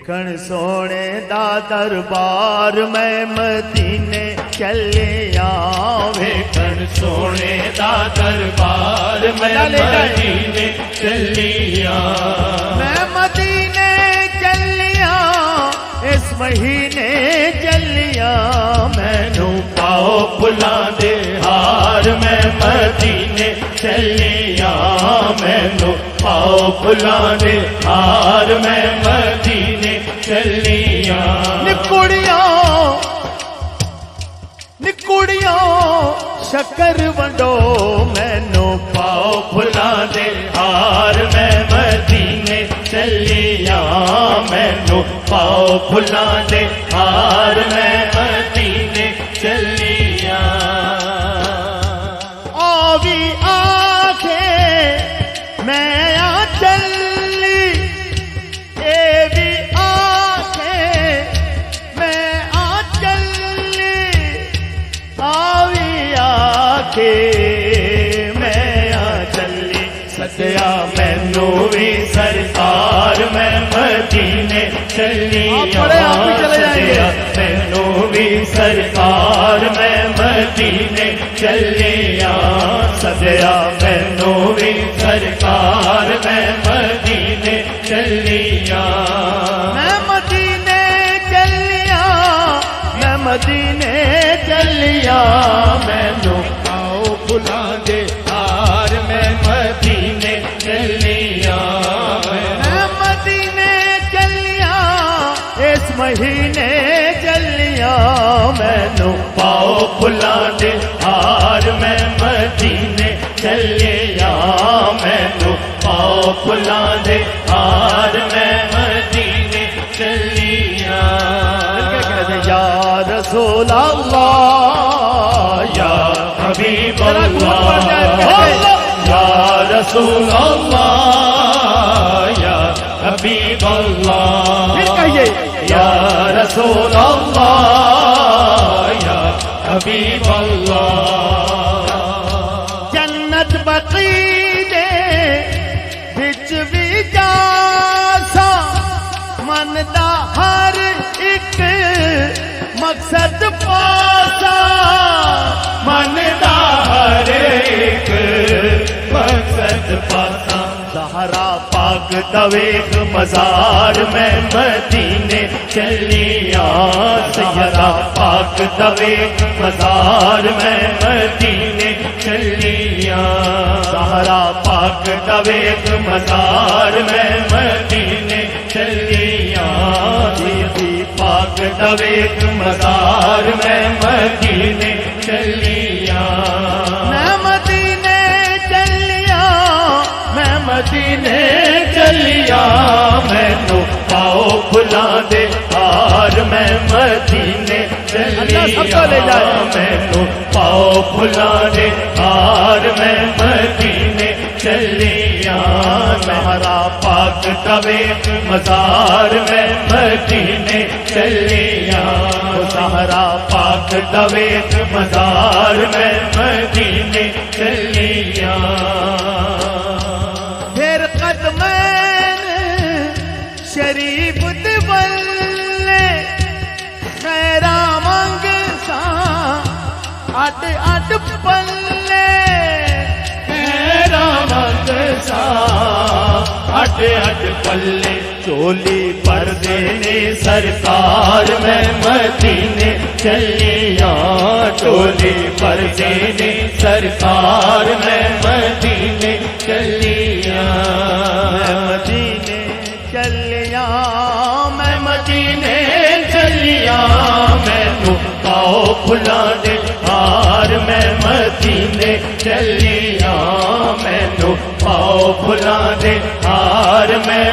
ویکھن سونے دا دربار میں مدینے چلیا ویکھن سونے دا دربار میں مدینے چلیا میں مدینے چلیا اس مہینے چلیا مینوں پاؤ پھلاں دے ہار میں مدینے چلیا مینوں پاؤ پھلاں دے ہار میں مدینے چلیا نکڑیاں شکر ونڈو مینوں پاؤ پھلاں دے ہار میں مدینے چلیا مینوں پاؤ پھلاں دے ہار میں مدینے چلیا آوی آکھے میں آ چلی اے بھی آکھے میں آ چلی آوی آکھے میں آ چلی سدیا مینوں وی سرکار میں مدینے چلیا سدیا مینوں وی سرکار میں مدینے چلیا سدیا مینوں وی سرکار میں مدینے چلیا میں مدینے چلیا میں مدینے چلیا مینوں پاؤ پھلاں دے ہار میں مدینے چلیا میں مدینے چلیا اس مہینے چلیا مینوں پاؤ پھلاں دے ہار میں مدینے چلیا مینوں پاؤ پھلاں دے ہار میں مدینے چلیا یا رسول اللہ یا حبیب اللہ یا رسول اللہ یا حبیب اللہ پھر کہیے یا رسول اللہ یا حبیب اللہ جنت بقی دے بچ بھی جاسا من دا ہر ایک مقصد پاسا من دا ہر ایک مقصد پاسا زہرا پاک دویک مزار میں مدینے چلیا زہرا پاک دویک مزار میں مدینے چلیا زہرا پاک دویک مزار میں مدینے چلیا پاک دویک مزار میں مدینے چلیا میں مدینے چلیا میں مدینے چلیا مینوں پاؤ پھلاں دے ہار میں مدینے چلیا مینوں پاؤ پھلاں دے ہار میں مدینے چلیا زہرا پاک دویک مزار میں مدینے چلیا زہرا پاک دویک مزار میں مدینے چلیا پھر قدمین شریف دولے خیرہ منگ سا اڈ اڈ پلے خیرہ منگ سا اڈ اڈ پلے چولی پر دینے سرکار میں مدینے چلیا چولی پر دینے سرکار میں مدینے چلیا میں مدینے چلیا میں مدینے چلیا مینوں پاؤ پھلاں دے ہار میں مدینے چلیا مینوں پاؤ پھلاں دے ہار میں